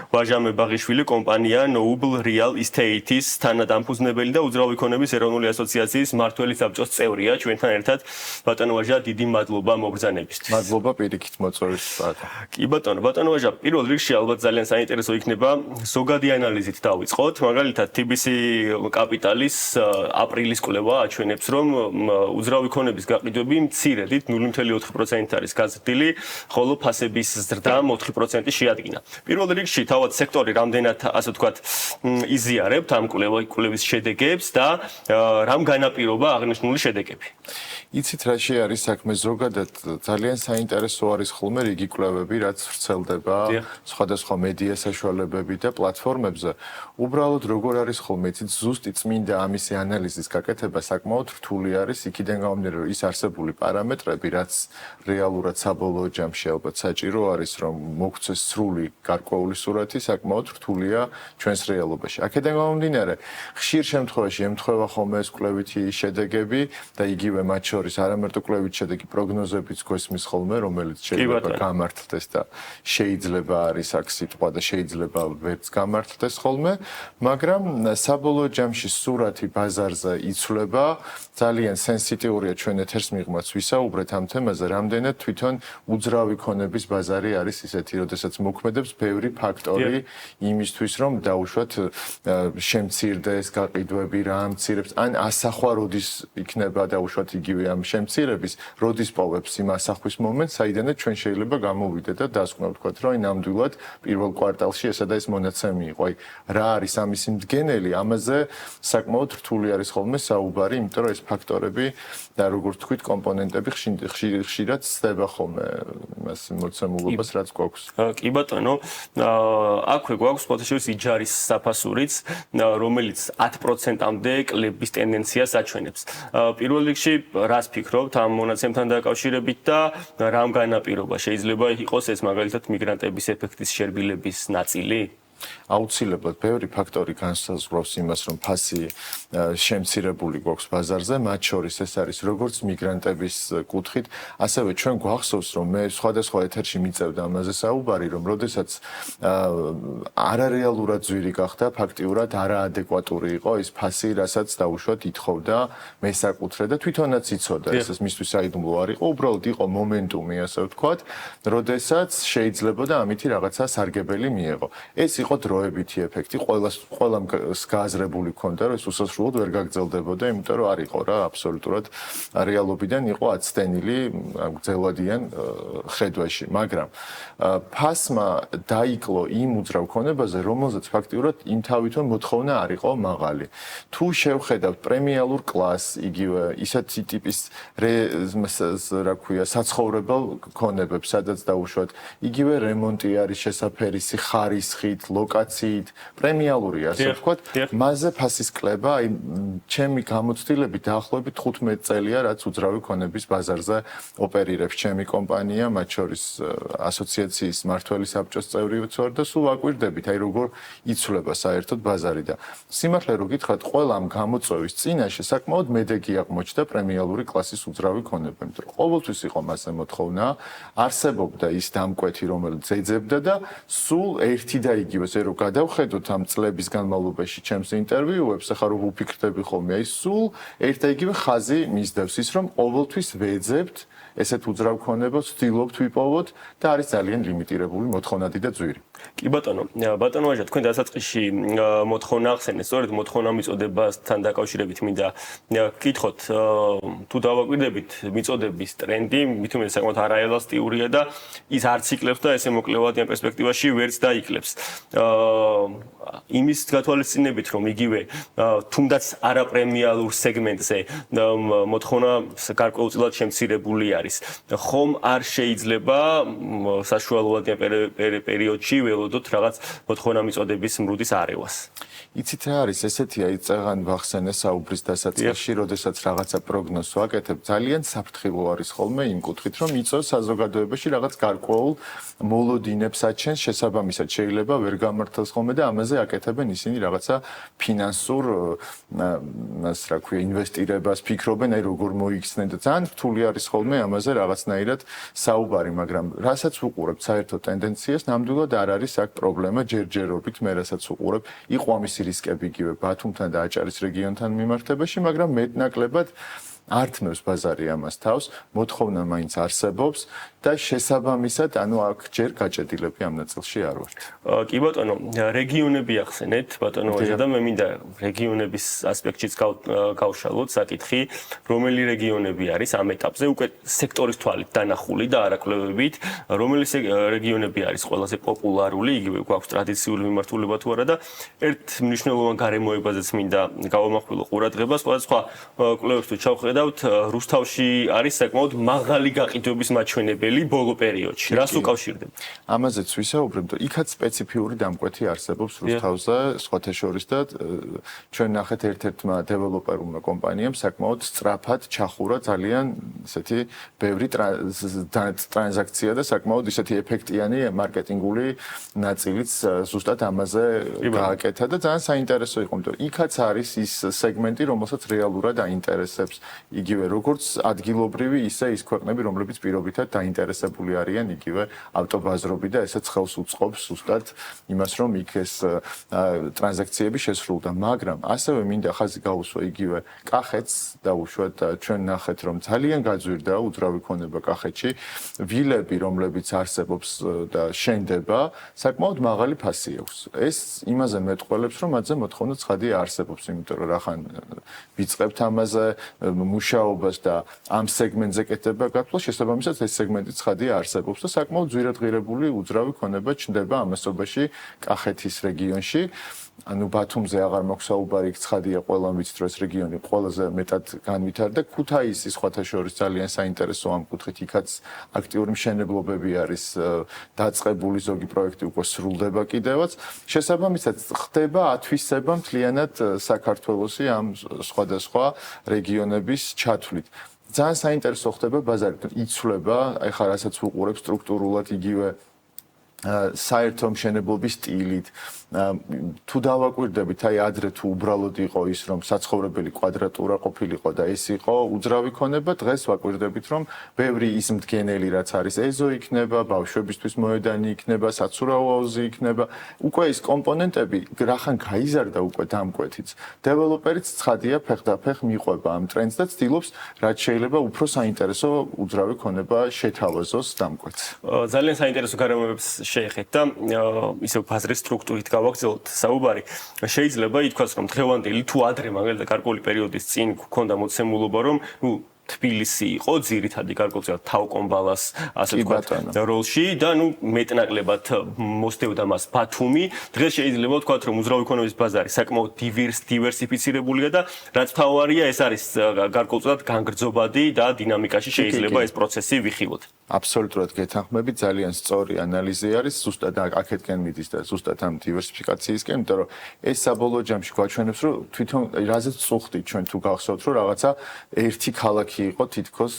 ვაჟამე ბაღიშვილი კომპანია Noble Real Estate-ის თანადამფუძნებელი და უძრავი ქონების ეროვნული ასოციაციის მმართველი საბჭოს წევრია. ჩვენთან ერთად ბატონო ვაჟა, დიდი მადლობა მოგბრძანებისთვის. მადლობა პირიქით მოწვევის პატა. კი ბატონო ვაჟა, პირველ რიგში ალბათ ძალიან საინტერესო იქნება ზოგადი ანალიზით დავიწყოთ. მაგალითად TBC კაპიტალის აპრილის კვლევა აჩვენებს, რომ უძრავი ქონების გაყიდვები მცირედით 0.4% არის გაზრდილი, ხოლო ფასების ზრდა 4% შეადგინა. პირველ რიგში თავად სექტორი რამდენად ასე ვთქვათ იზიარებთ ამ კვლევის შედეგებს და რამ განაპირობა აღნიშნული შედეგები. იცით რაში არის საქმე ზოგადად ძალიან საინტერესო არის ხოლმე რიგი კვლევები, რაც ვრცელდება სხვადასხვა მედია საშუალებები და პლატფორმებზე. უბრალოდ როგორ არის ხოლმე იცით ზუსტი წმინდა ამისი ანალიზის გაკეთება საკმაოდ რთული არის იქიდან გამომდინარე რომ ის არსებული პარამეტრები, რაც რეალურად საბოლოო ჯამში ალბათ საჭირო არის რომ მოგცეს სრული გარკვეული სურათი საკმაოდ რთულია ჩვენს რეალობაში. აქედან გამომდინარე ხშირ შემთხვევაში ემთხვევა ხოლმე ეს კვლევითი შედეგები და იგივე მათ შორის არამარტო კვლევით შედეგი პროგნოზებიც გვესმის ხოლმე, რომელიც შეიძლება გამართლდეს და შეიძლება არის აქ სიტყვა და შეიძლება ვერც გამართლდეს ხოლმე, მაგრამ საბოლოო ჯამში სურათი ბაზარზე იცვლება, ძალიან სენსიტიურია ჩვენ ეთერს მიღმაც ვისაუბრეთ ამ თემაზე, რამდენად თვითონ უძრავი ქონების ბაზარი არის ისეთი, როდესაც მოქმედებს ბევრი ფაქტორი იმისთვის, რომ დაუშვათ შემცირდეს გაყიდვები, რა ამცირებს, ან ასახვა როდის იქნება დაუშვათ იგივე ამ შემცირების, როდის პოვებს იმ ასახვის მომენტს, საიდანაც ჩვენ შეიძლება გამოვიდეთ და დასკვნოთ, ვთქვათ, რომ ნამდვილად პირველ კვარტალში ესა და ეს მონაცემი იყო. აი, რა არის ამის მდგენელი, ამაზე საკმაოდ რთული არის ხოლმე საუბარი, იმიტომ რომ ეს ფაქტორები და როგორც თქვით, კომპონენტები ხშირად ცდება ხოლმე იმას მოცემულობას, რაც გვაქვს. კი ბატონო, აქვე გვაქვს ფოტოშოპის იჯარის საფასურიც, რომელიც 10%-მდე კლების ტენდენციას აჩვენებს. პირველ რიგში რას ფიქრობთ ამ მონაცემთან დაკავშირებით და რამ განაპირობა? შეიძლება იყოს ეს მაგალითად მიგრანტების ეფექტის შერბილების ნაწილი? აუცილებლად ბევრი ფაქტორი განსაზღვრავს იმას, რომ ფასი შემცირებული გვაქვს ბაზარზე, მათ შორის ეს არის როგორც მიგრანტების კუთხით, ასევე ჩვენ გვახსოვს, რომ მე სხვადასხვა ეთერში მიწევდა ამაზე საუბარი, რომ როდესაც არარეალურად ძვირი გახდა, ფაქტიურად არაადეკვატური იყო ის ფასი, რასაც დაუშვათ ითხოვდა მესაკუთრე და თვითონაც იცოდა, ეს მისთვის საიდუმლო არ იყო, უბრალოდ იყო მომენტუმი, ასე ვთქვათ, როდესაც შეიძლება და ამითი რაღაცა სარგებელი მიეღო. ეს იყო დროებითი ეფექტი, ყველამ გააზრებული ქონდა, რომ ეს უსასრულოდ ვერ გაგრძელდებოდა, იმიტომ რომ არ იყო რა აბსოლუტურად რეალობიდან იყო აცდენილი გრძელვადიან ხედვაში, მაგრამ ფასმა დაიკლო იმ უძრავ ქონებაზე, რომელზეც ფაქტიურად იმთავითონ მოთხოვნა არ იყო მაღალი. თუ შევხედავთ პრემიალურ კლასს, იგივე ისეთი ტიპის რა ქვია, საცხოვრებელ ქონებებს, სადაც დაუშვათ, იგივე რემონტი არის შესაფერისი ხარისხით, ლოკაციით, პრემიალურია, ასე ვთქვათ, მასზე ფასის კლება, აი ჩემი გამოცდილებით დაახლოებით 15 წელია, რაც უძრავი ქონების ბაზარზე ოპერირებს ჩემი კომპანია, მათ შორის ასოციაციის მმართველი საბჭოს წევრი ვცვარ და სულ ვაკვირდებით, აი როგორ იცვლება საერთოდ ბაზარი და სიმართლე რო გითხრათ, ყველა ამ გამოწვევის წინაშე საკმაოდ მედეგი აღმოჩნდა პრემიალური კლასის უძრავი ქონება, იმიტომ რომ ყოველთვის იყო მასზე მოთხოვნა, არსებობდა ის დამკვეთი, რომელიც ეძებდა და სულ ერთი და იგივე ესე რომ გადავხედოთ ამ წლების განმავლობაში ჩემს ინტერვიუებს, ახლა რო ვფიქრდები ხოლმე, აი სულ ერთ და იგივე ხაზი მისდევს ის, რომ ყოველთვის ვეძებთ ესეთ უძრავ ქონებას, ვცდილობთ ვიპოვოთ და არის ძალიან ლიმიტირებული მოთხოვნადი და ძვირი. კი ბატონო ვაჟა, თქვენ დასაწყისში მოთხოვნა ახსენეთ, სწორედ მოთხოვნა მიწოდებასთან დაკავშირებით მინდა გკითხოთ, თუ დავაკვირდებით მიწოდების ტრენდი, მით უმეტეს საკმაოდ არაელასტიურია და ის არც იკლებს და ესე მოკლევადიან პერსპექტივაში ვერც დაიკლებს. იმის გათვალისწინებით, რომ იგივე თუნდაც არაპრემიალურ სეგმენტზე მოთხოვნა გარკვეულწილად შემცირებული არის. ხომ არ შეიძლება საშუალოებიან პერიოდში ველოდოთ რაღაც მოთხოვნა მიწოდების მრუდის არევას. იცით რა არის ესეთი აი წეღან ვახსენე საუბრის დასაწყისში, როდესაც რაღაცა პროგნოზს ვაკეთებ, ძალიან საფრთხილო არის ხოლმე იმ კუთხით, რომ იწევს საზოგადოებაში რაღაც გარკვეულ მოლოდინებს აჩენს, შესაბამისად შეიძლება ვერ გამართლდეს ხოლმე და ამაზე აკეთებენ ისინი რაღაცა ფინანსურ მას რა ქვია ინვესტირებას ფიქრობენ, აი როგორ მოიქცნენ და ძალიან რთული არის ხოლმე ამაზე რაღაცნაირად საუბარი, მაგრამ რასაც ვუყურებთ საერთო ტენდენციას, ნამდვილად არ არის აქ პრობლემა ჯერჯერობით, მე რასაც უყურებ, იყო ამისი რისკები იგივე ბათუმთან და აჭარის რეგიონთან მიმართებაში, მაგრამ მეტნაკლებად ართმევს ბაზარი ამას თავს, მოთხოვნა მაინც არსებობს და შესაბამისად, აქ ჯერ გაჭედილები ამ ნაწილში არ ვართ. კი ბატონო, რეგიონები ახსენეთ, ბატონო ვაჟა და მე მინდა რეგიონების ასპექტშიც გავშალოთ საკითხი, რომელი რეგიონები არის ამ ეტაპზე უკვე სექტორის თვალით დანახული და არაკლებებით, რომელი რეგიონები არის ყველაზე პოპულარული, იგივე გვაქვს ტრადიციული მიმართულება თუ არა და ერთ მნიშვნელოვან გარემოებაზეც მინდა გავამახვილო ყურადღება, სხვადასხვა კვლევებს თუ ჩავხედავთ, რუსთავში არის საკმაოდ მაღალი გაყიდვების მაჩვენებელი ბოლო პერიოდში. რას უკავშირდება? ამაზეც ვისაუბრებ, რომ იქაც სპეციფიური დამკვეთი არსებობს რუსთავზე, სხვათა შორის და ჩვენ ნახეთ ერთ-ერთმა დეველოპერულმა კომპანიამ საკმაოდ სწრაფად ჩახურა ძალიან ესეთი ბევრი ტრანზაქცია და საკმაოდ ისეთი ეფექტიანი მარკეტინგული ნაწილიც ზუსტად ამაზე გააკეთა და ძალიან საინტერესო იყო, იმიტომ რომ იქაც არის ის სეგმენტი, რომელსაც რეალურად აინტერესებს იგივე როგორც ადგილობრივი, ისე ის ქვეყნები, რომლებიც პირობითად დაინტერესებული არიან იგივე ავტობაზრობი და ესეც ხელს უწყობს ზუსტად იმას, რომ იქ ეს ტრანზაქციები შესრულდა, მაგრამ ასევე მინდა ხაზი გაუსვა იგივე კახეთს დაუშვათ და ჩვენ ნახეთ, რომ ძალიან გაძვირდა უძრავი ქონება კახეთში, ვილები, რომლებიც არსებობს და შენდება, საკმაოდ მაღალი ფასი აქვს. ეს იმაზე მეტყველებს, რომ მათზე მოთხოვნა ცხადი არსებობს, იმიტომ რომ რახან ვიწყებთ ამაზე მუშაობას და ამ სეგმენტზე კეთება გათვლა, შესაბამისად ეს სეგმენტი ცხადია არსებობს და საკმაოდ ძვირადღირებული უძრავი ქონება ჩნდება ამასობაში კახეთის რეგიონში. ანუ ბათუმზე აღარ მაქვს საუბარი, ცხადია ყველამ ვიცით, რომ ეს რეგიონი ყველაზე მეტად განვითარდა. ქუთაისი სხვათა შორის ძალიან საინტერესო ამ კუთხით, იქაც აქტიური მშენებლობები არის დაწყებული, ზოგი პროექტი უკვე სრულდება კიდევაც. შესაბამისად ხდება ათვისება მთლიანად საქართველოსი ამ სხვადასხვა რეგიონების ჩათვლით. ძალიან საინტერესო ხდება ბაზარი, იცვლება, ეხლა რასაც ვუყურებ სტრუქტურულად იგივე საერთო მშენებლობის სტილით. თუ დავაკვირდებით, აი ადრე თუ უბრალოდ იყო ის, რომ საცხოვრებელი კვადრატურა ყოფილიყო და ეს იყო უძრავი ქონება, დღეს ვაკვირდებით, რომ ბევრი ის მდგენელი, რაც არის ეზო იქნება, ბავშვებისთვის მოედანი იქნება, საცურაო აუზი იქნება, უკვე ის კომპონენტები რახან გაიზარდა უკვე დამკვეთიც. დეველოპერიც ცხადია ფეხდაფეხ მიყვება ამ ტრენდს და ცდილობს, რაც შეიძლება უფრო საინტერესო უძრავი ქონება შეთავაზოს დამკვეთს. ძალიან საინტერესო გარემოებებს შეეხეთ და ისევ ბაზრის სტრუქტურით გავაგრძელოთ საუბარი. შეიძლება ითქვას, რომ დღევანდელი თუ ადრე მაგალითად გარკვეული პერიოდის წინ გქონდა მოცემულობა, რომ თბილისი იყო ძირითადი გარკვეულწილად თავკომბალას ასე ვთქვათ როლში და მეტნაკლებად მოსდევდა მას ბათუმი. დღეს შეიძლება ვთქვათ, რომ უძრავი ქონების ბაზარი საკმაოდ დივერსიფიცირებულია და რაც თავარია, ეს არის გარკვეულწილად განგრძობადი და დინამიკაში შეიძლება ეს პროცესი ვიხილოთ. აბსოლუტურად გეთანხმებით, ძალიან სწორი ანალიზი არის, ზუსტად აქეთკენ მიდის და ზუსტად ამ დივერსიფიკაციისკენ, იმიტომ რომ ეს საბოლოო ჯამში გვაჩვენებს, რომ თვითონ რაზეც წუხდით ჩვენ თუ გახსოვთ, რომ რაღაცა ერთი ქალაქი იყო თითქოს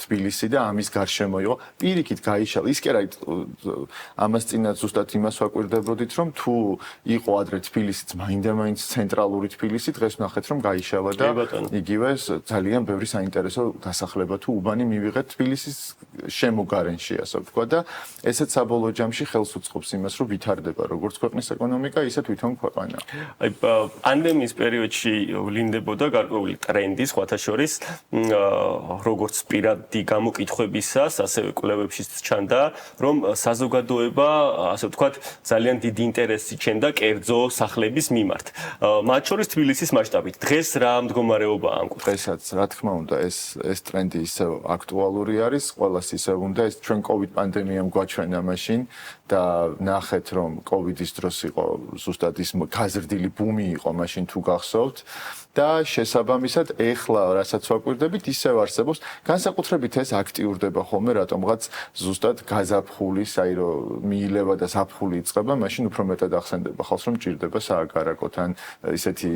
თბილისი და ამის გარშემო იყო, პირიქით გაიშალა. ის კი რა ამას წინათ ზუსტად იმას ვაკვირდებოდით, რომ თუ იყო ადრე თბილისიც მაინდა-მაინც ცენტრალური თბილისი, დღეს ვნახეთ, რომ გაიშალა და იგივე ძალიან ბევრი საინტერესო დასახლება თუ უბანი მივიღეთ თბილისის შემოგარენში, ასე ვთქვა და ესეც საბოლოო ჯამში ხელს უწყობს იმას, რომ ვითარდება როგორც ქვეყნის ეკონომიკა, ისე თვითონ ქვეყანა. აი პანდემიის პერიოდში ვლინდებოდა გარკვეული ტრენდი სხვათა შორის, როგორც პირადი გამოკითხვებისას, ასევე კვლევებშიც ჩანდა, რომ საზოგადოება, ასე ვთქვათ, ძალიან დიდი ინტერესი ჩენდა კერძო სახლების მიმართ. მათ შორის თბილისის მასშტაბით. დღეს რა მდგომარეობაა ამ კუთხით? დღესაც, რა თქმა უნდა, ეს ტრენდი ისევ აქტუალური არის, ყველას ისევ უნდა, ეს ჩვენ COVID პანდემიამ გვაჩვენა მაშინ და ნახეთ, რომ COVID-ის დროს იყო ზუსტად ის გაზრდილი ბუმი იყო მაშინ თუ გახსოვთ. და შესაბამისად ეხლა რასაც ვაკვირდებით, ისევ არსებობს, განსაკუთრებით ეს აქტიურდება ხოლმე, რატომღაც ზუსტად გაზაფხულის, აი რომ მიილება და ზაფხული იწყება, მაშინ უფრო მეტად ახსენდება ხალხს, რომ ჭირდება სააგარაკოთან ისეთი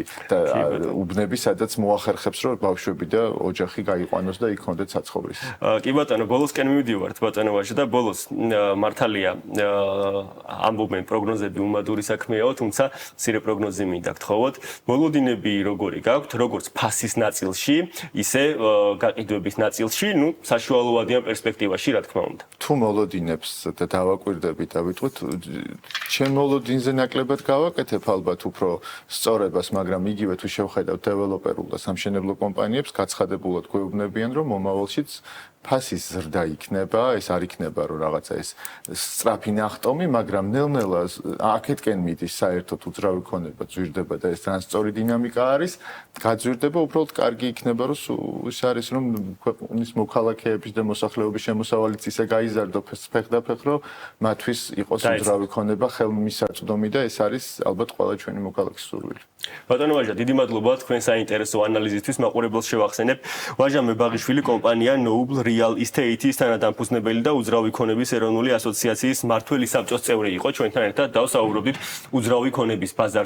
უბნები, სადაც მოახერხებს, რომ ბავშვები და ოჯახი გაიყვანოს და იქ კონდეთ საცხოვრისი. კი ბატონო, ბოლოს ბოლოსკენ მივდივართ ბატონო ვაჟა და ბოლოს მართალია ამბობენ პროგნოზები უმადური საქმეაო, თუმცა მცირე პროგნოზი მინდა გთხოვოთ. მოლოდინები როგორი გაქვთ, როგორც ფასის ნაწილში, ისე გაყიდვების ნაწილში, საშუალოვადიან პერსპექტივაში, რა თქმა უნდა. თუ მოლოდინებს და დავაკვირდებით და ვიტყვით, ჩემ მოლოდინზე ნაკლებად გავაკეთებ ალბათ უფრო სწორებას, მაგრამ იგივე თუ შევხედავთ დეველოპერულ და სამშენებლო კომპანიებს, გაცხადებულად გვეუბნებიან, რომ მომავალშიც ფასის ზრდა იქნება, ეს არ იქნება რომ რაღაცა ეს სწრაფი ნახტომი, მაგრამ ნელ-ნელა აქეთკენ მიდის საერთოდ უძრავი ქონება, ძვირდება და ეს ტრანსპორტი დინამიკა არის, გაძვირდება, უბრალოდ კარგი იქნება, რომ ის არის რომ ქვეყნის მოქალაქეების და მოსახლეობის შემოსავალიც ისე გაიზარდო ფეხდაფეხ, რომ მათთვის იყოს უძრავი ქონება ხელმისაწვდომი და ეს არის ალბათ ყველა ჩვენი მოქალაქის სურვილი. ბატონო ვაჟა, დიდი მადლობა თქვენ საინტერესო ანალიზისთვის, მაყურებელს შევახსენებ. ვაჟა მებაღიშვილი კომპანია Noble Real Estate-ის თანადამფუძნებელი და უძრავი ქონების ეროვნული ასოციაციის მმართველი საბჭოს წევრი იყო. ჩვენთან ერთად დავსაუბრობდით უძრავი ქონების ბაზარს